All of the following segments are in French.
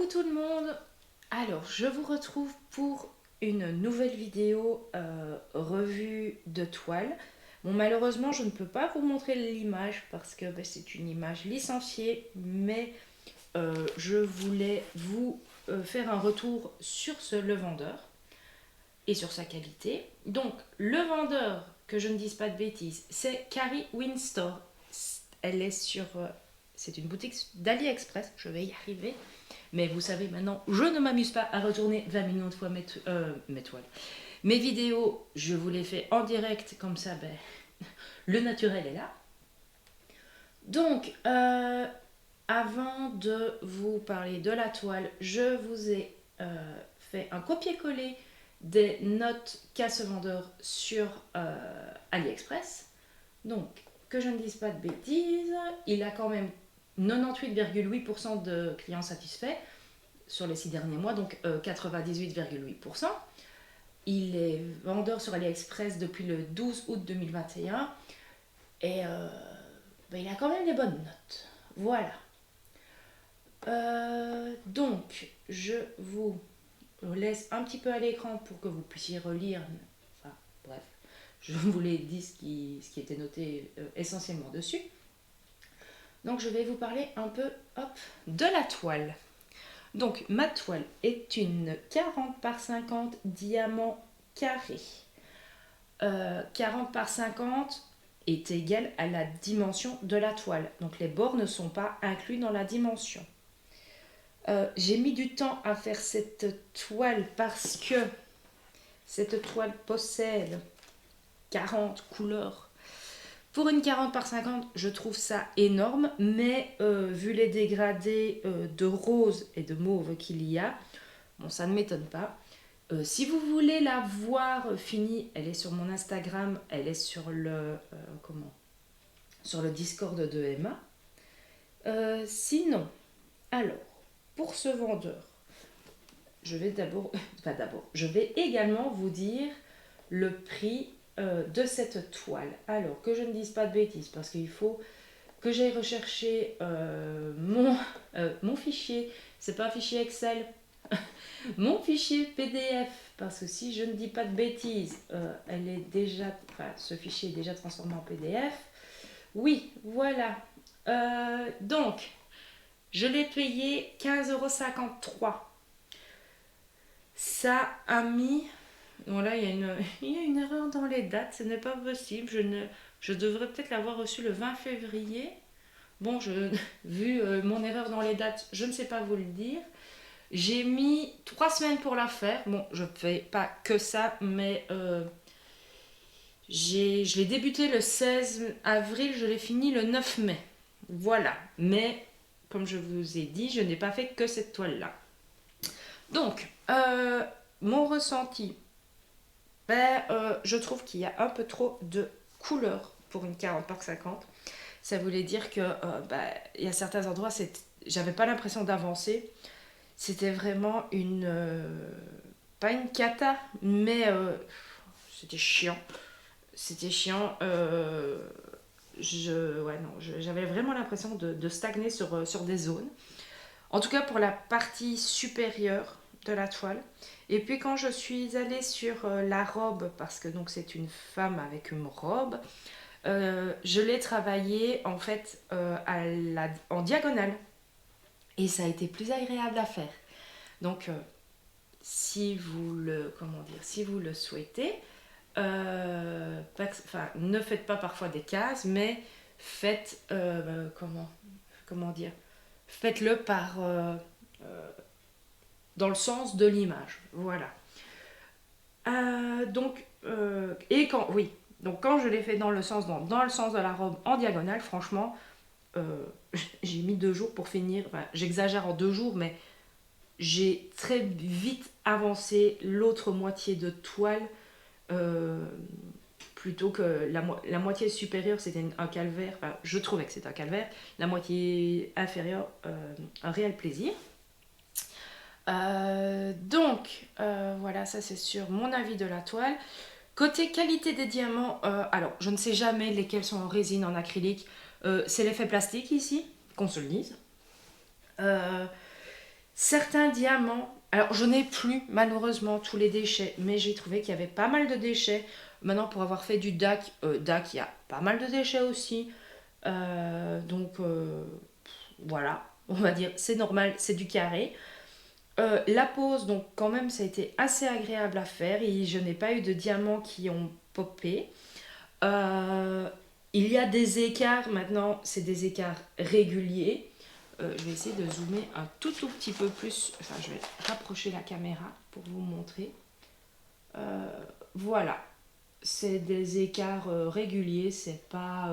tout le monde. Alors, je vous retrouve pour une nouvelle vidéo revue de toile. Bon, malheureusement, je ne peux pas vous montrer l'image parce que c'est une image licenciée, mais je voulais vous faire un retour sur le vendeur et sur sa qualité. Donc, le vendeur, que je ne dise pas de bêtises, c'est Carrie Winstore. Elle est sur... c'est une boutique d'AliExpress, je vais y arriver. Mais vous savez maintenant, je ne m'amuse pas à retourner 20 millions de fois mes toiles. Mes vidéos, je vous les fais en direct, comme ça, le naturel est là. Donc, avant de vous parler de la toile, je vous ai fait un copier-coller des notes qu'a ce vendeur sur AliExpress. Donc, que je ne dise pas de bêtises, il a quand même 98,8% de clients satisfaits sur les 6 derniers mois, donc 98,8%. Il est vendeur sur AliExpress depuis le 12 août 2021 et il a quand même des bonnes notes. Voilà. Donc, je vous laisse un petit peu à l'écran pour que vous puissiez relire. Enfin, bref, je vous l'ai dit ce qui était noté essentiellement dessus. Donc, je vais vous parler un peu de la toile. Donc, ma toile est une 40 par 50 diamant carré. 40 par 50 est égal à la dimension de la toile. Donc, les bords ne sont pas inclus dans la dimension. J'ai mis du temps à faire cette toile parce que cette toile possède 40 couleurs. Pour une 40 par 50, je trouve ça énorme, mais vu les dégradés de rose et de mauve qu'il y a, bon, ça ne m'étonne pas. Si vous voulez la voir finie, elle est sur mon Instagram, elle est sur sur le Discord de Emma. Sinon, alors, pour ce vendeur, je vais je vais également vous dire le prix de cette toile. Alors, que je ne dise pas de bêtises, parce qu'il faut que j'aille rechercher mon fichier. C'est pas un fichier Excel, mon fichier PDF, parce que si je ne dis pas de bêtises, ce fichier est déjà transformé en PDF. Oui, voilà. Donc, je l'ai payé 15,53 €. Ça a mis... Bon là, il y a une erreur dans les dates, ce n'est pas possible. Je devrais peut-être l'avoir reçu le 20 février. Bon, vu mon erreur dans les dates, je ne sais pas vous le dire. J'ai mis 3 semaines pour la faire. Bon, je ne fais pas que ça, mais je l'ai débuté le 16 avril, je l'ai fini le 9 mai. Voilà. Mais, comme je vous ai dit, je n'ai pas fait que cette toile-là. Donc, mon ressenti, je trouve qu'il y a un peu trop de couleurs pour une 40 par 50. Ça voulait dire que il y a certains endroits, j'avais pas l'impression d'avancer. C'était vraiment pas une cata, mais c'était chiant. C'était chiant. J'avais vraiment l'impression de stagner sur des zones. En tout cas pour la partie supérieure de la toile. Et puis quand je suis allée sur la robe, parce que donc c'est une femme avec une robe, je l'ai travaillée en fait en diagonale. Et ça a été plus agréable à faire. Donc si vous le souhaitez, ne faites pas parfois des cases, mais faites comment dire, faites-le dans le sens de l'image. Voilà. Donc quand je l'ai fait dans le sens de la robe en diagonale, franchement, j'ai mis 2 jours pour finir. Enfin, j'exagère en 2 jours, mais j'ai très vite avancé l'autre moitié de toile. Plutôt que la moitié supérieure c'était un calvaire, enfin, je trouvais que c'était un calvaire, la moitié inférieure un réel plaisir. Voilà, ça c'est sur mon avis de la toile. Côté qualité des diamants, alors je ne sais jamais lesquels sont en résine, en acrylique, c'est l'effet plastique ici, qu'on se le dise. Certains diamants, alors je n'ai plus malheureusement tous les déchets, mais j'ai trouvé qu'il y avait pas mal de déchets. Maintenant, pour avoir fait du DAC, DAC, il y a pas mal de déchets aussi. Donc voilà, on va dire, c'est normal, c'est du carré. La pose, donc quand même, ça a été assez agréable à faire et je n'ai pas eu de diamants qui ont popé. Euh, il y a des écarts, maintenant, c'est des écarts réguliers. Je vais essayer de zoomer un tout petit peu plus. Enfin, je vais rapprocher la caméra pour vous montrer. Voilà, c'est des écarts réguliers, c'est pas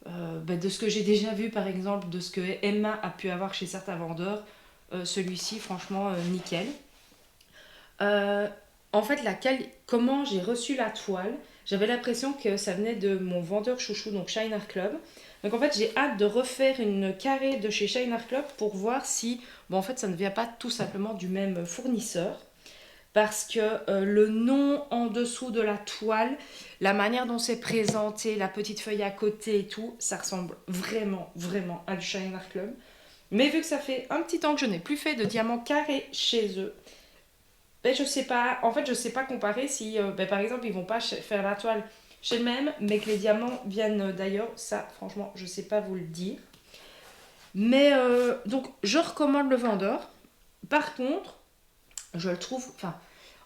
de ce que j'ai déjà vu par exemple, de ce que Emma a pu avoir chez certains vendeurs. Celui-ci, franchement, nickel. Euh, En fait, comment j'ai reçu la toile, j'avais l'impression que ça venait de mon vendeur chouchou, donc Shine Art Club. Donc en fait, j'ai hâte de refaire une carrée de chez Shine Art Club pour voir si, bon, en fait, ça ne vient pas tout simplement du même fournisseur. Parce que le nom en dessous de la toile, la manière dont c'est présenté, la petite feuille à côté et tout, ça ressemble vraiment à du Shine Art Club. Mais vu que ça fait un petit temps que je n'ai plus fait de diamants carrés chez eux, ben, je sais pas, en fait, je sais pas comparer si, par exemple, ils vont pas faire la toile chez le même, mais que les diamants viennent d'ailleurs. Ça, franchement, je sais pas vous le dire. Mais donc, je recommande le vendeur. Par contre, je le trouve, enfin,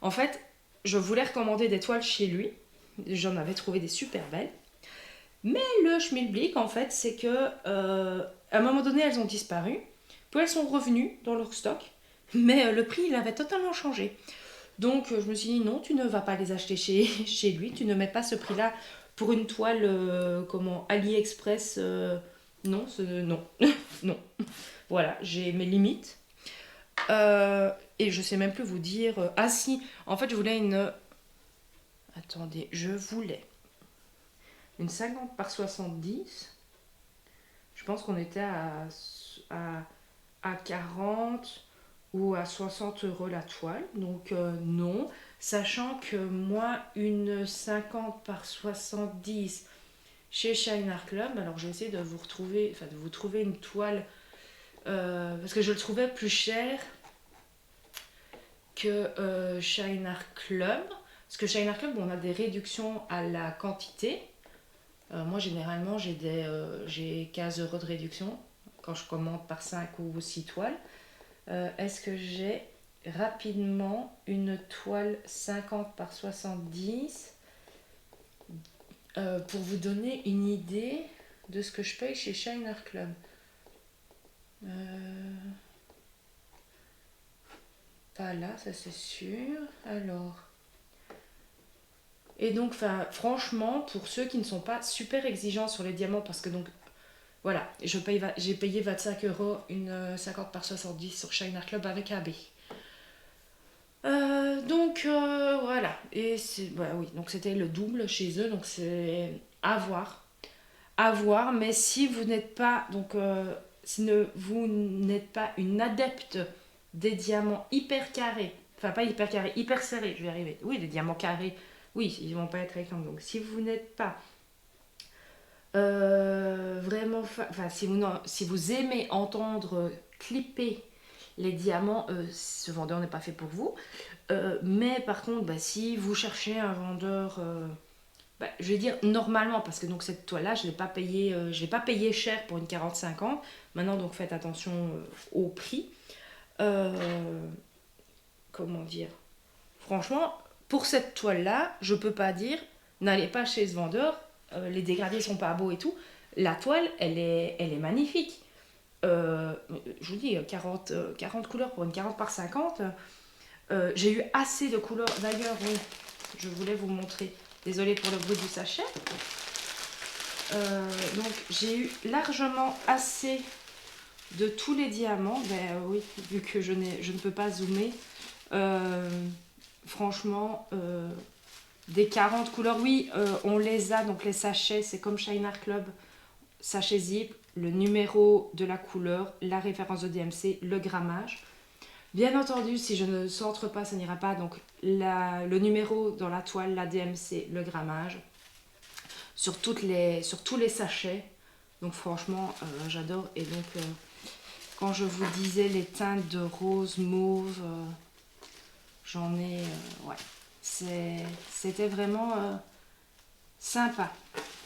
en fait, je voulais recommander des toiles chez lui. J'en avais trouvé des super belles. Mais le schmilblick, en fait, c'est que à un moment donné, elles ont disparu. Puis elles sont revenues dans leur stock. Mais le prix, il avait totalement changé. Donc je me suis dit non, tu ne vas pas les acheter chez lui, tu ne mets pas ce prix-là pour une toile comment AliExpress. Non, non, non. Voilà, j'ai mes limites. Et je sais même plus vous dire. Ah si, en fait je voulais une. Attendez, je voulais une 50 par 70. Je pense qu'on était à, à 40 ou à 60 euros la toile. Donc non. Sachant que moi, une 50 par 70 chez Shine Art Club, alors je vais essayer de vous retrouver, enfin de vous trouver une toile, parce que je le trouvais plus cher que Shine Art Club. Parce que Shine Art Club, on a des réductions à la quantité. Moi, généralement, j'ai 15 euros de réduction quand je commande par 5 ou 6 toiles. Est-ce que j'ai rapidement une toile 50 par 70 pour vous donner une idée de ce que je paye chez Shine Art Club? Euh, Pas là, ça c'est sûr. Alors. Et donc, franchement, pour ceux qui ne sont pas super exigeants sur les diamants, parce que donc, voilà, j'ai payé 25 euros une 50 par 70 sur Shine Art Club avec AB. Voilà, et bah oui, donc c'était le double chez eux, donc c'est à voir, mais si vous n'êtes pas, si vous n'êtes pas une adepte des diamants hyper carrés, enfin pas hyper carrés, hyper serrés, je vais arriver, oui, des diamants carrés, oui, ils vont pas être rectangles, donc si vous n'êtes pas vraiment, enfin si vous aimez entendre clipper les diamants, ce vendeur n'est pas fait pour vous. Mais par contre, si vous cherchez un vendeur, je vais dire normalement, parce que donc cette toile-là, je l'ai pas payé cher pour une 40-50. Maintenant, donc faites attention au prix. Euh, Comment dire? Franchement, pour cette toile-là, je peux pas dire, n'allez pas chez ce vendeur, les dégradés sont pas beaux et tout. La toile, elle est magnifique. Je vous dis, 40 couleurs pour une 40 par 50. J'ai eu assez de couleurs. D'ailleurs, oui, je voulais vous montrer. Désolée pour le bruit du sachet. Donc, j'ai eu largement assez de tous les diamants. Oui, vu que je ne peux pas zoomer. Euh, Franchement, des 40 couleurs, oui, on les a. Donc, les sachets, c'est comme Shine Art Club. Sachet zip, le numéro de la couleur, la référence de DMC, le grammage. Bien entendu, si je ne centre pas, ça n'ira pas. Donc, le numéro dans la toile, la DMC, le grammage, sur tous les sachets. Donc, franchement, j'adore. Et donc, quand je vous disais les teintes de rose, mauve, j'en ai... ouais, c'était vraiment sympa.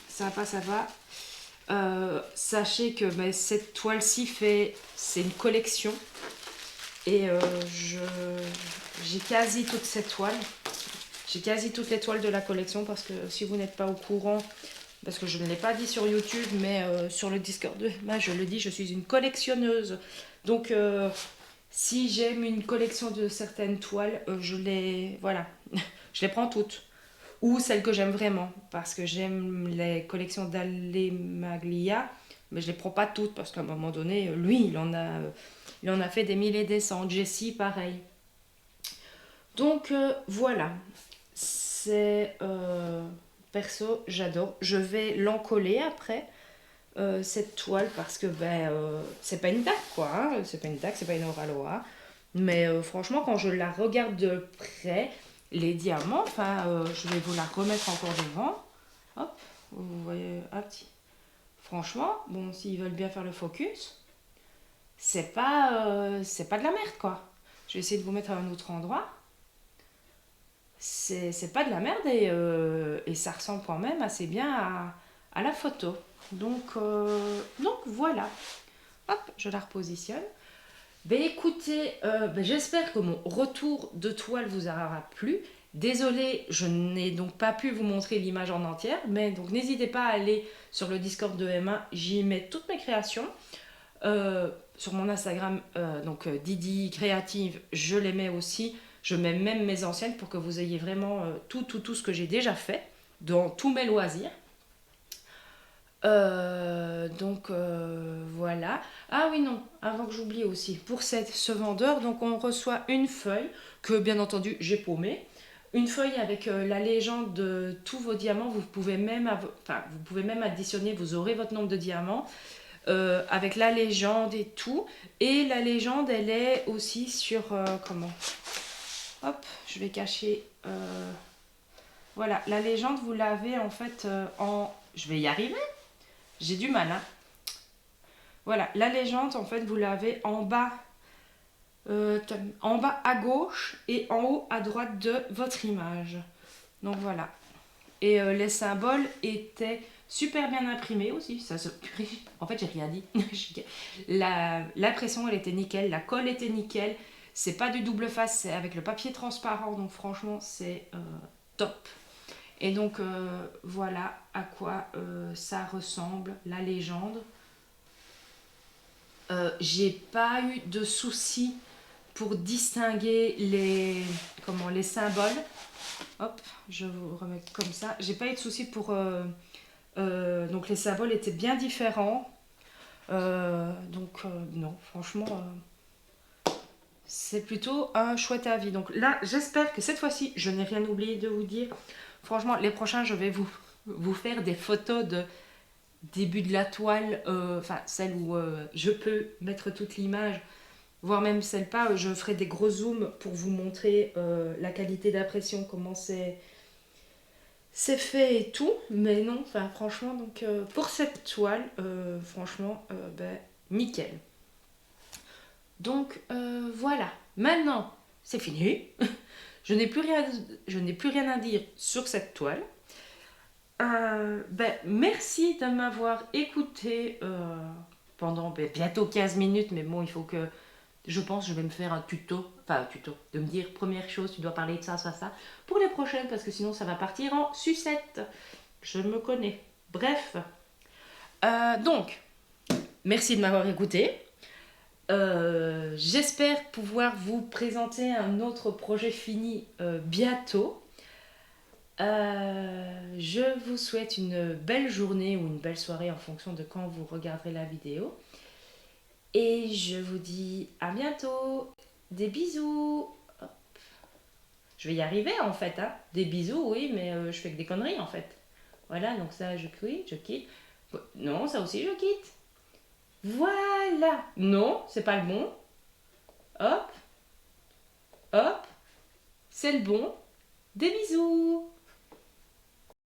Sympa, ça va. Sachez que cette toile-ci c'est une collection. Et j'ai quasi toute cette toile. J'ai quasi toutes les toiles de la collection parce que si vous n'êtes pas au courant, parce que je ne l'ai pas dit sur YouTube, mais sur le Discord de Emma, je le dis, je suis une collectionneuse. Donc, si j'aime une collection de certaines toiles, voilà, je les prends toutes. Ou celles que j'aime vraiment, parce que j'aime les collections d'Ale Maglia, mais je les prends pas toutes parce qu'à un moment donné, lui, il en a fait des milliers et des cents. Jessie, pareil. Donc voilà, c'est perso, j'adore. Je vais l'encoller après cette toile parce que c'est pas une dague quoi, hein. C'est pas une dague, c'est pas une Oraloa. Mais franchement, quand je la regarde de près, les diamants, enfin, je vais vous la remettre encore devant. Hop, vous voyez, hop. Franchement, bon, s'ils veulent bien faire le focus, c'est pas de la merde quoi. Je vais essayer de vous mettre à un autre endroit. C'est pas de la merde et ça ressemble quand même assez bien à la photo. Donc voilà. Hop, je la repositionne. Ben écoutez, j'espère que mon retour de toile vous aura plu. Désolée, je n'ai donc pas pu vous montrer l'image en entière, mais donc n'hésitez pas à aller sur le Discord de Emma, j'y mets toutes mes créations. Sur mon Instagram, Didi Créative, je les mets aussi. Je mets même mes anciennes pour que vous ayez vraiment tout ce que j'ai déjà fait dans tous mes loisirs. Voilà. Ah oui, non, avant que j'oublie aussi, pour ce vendeur, donc on reçoit une feuille que bien entendu j'ai paumée. Une feuille avec la légende de tous vos diamants. Vous pouvez même additionner, vous aurez votre nombre de diamants. Avec la légende et tout. Et la légende, elle est aussi sur... comment Hop, je vais cacher... voilà, la légende, vous l'avez en fait en... Je vais y arriver. J'ai du mal, hein. Voilà, la légende, en fait, vous l'avez en bas à gauche et en haut à droite de votre image. Donc voilà. Et les symboles étaient super bien imprimés aussi. En fait, j'ai rien dit. L'impression, elle était nickel. La colle était nickel. C'est pas du double face, c'est avec le papier transparent. Donc franchement, c'est top. Et donc voilà à quoi ça ressemble, la légende. J'ai pas eu de soucis pour distinguer les symboles. Hop, je vous remets comme ça. J'ai pas eu de soucis pour... donc les symboles étaient bien différents. Non, franchement, c'est plutôt un chouette avis. Donc là, j'espère que cette fois-ci, je n'ai rien oublié de vous dire. Franchement, les prochains, je vais vous faire des photos de début de la toile, enfin celle où je peux mettre toute l'image, voire même celle pas, je ferai des gros zooms pour vous montrer la qualité d'impression, comment c'est fait et tout, mais non, enfin franchement, donc pour cette toile, franchement, nickel. Donc voilà, maintenant c'est fini, je n'ai plus rien à dire sur cette toile. Merci de m'avoir écouté pendant bientôt 15 minutes, mais bon, il faut que... Je pense que je vais me faire un tuto, de me dire première chose, tu dois parler de ça, ça, pour les prochaines, parce que sinon ça va partir en sucette. Je me connais. Bref. Donc, merci de m'avoir écouté. J'espère pouvoir vous présenter un autre projet fini bientôt. Je vous souhaite une belle journée ou une belle soirée en fonction de quand vous regarderez la vidéo. Et je vous dis à bientôt. Des bisous. Hop. Je vais y arriver en fait, hein. Des bisous, oui, mais je fais que des conneries en fait. Voilà, donc ça, je quitte. Non, ça aussi, je quitte. Voilà. Non, c'est pas le bon. Hop. Hop. C'est le bon. Des bisous.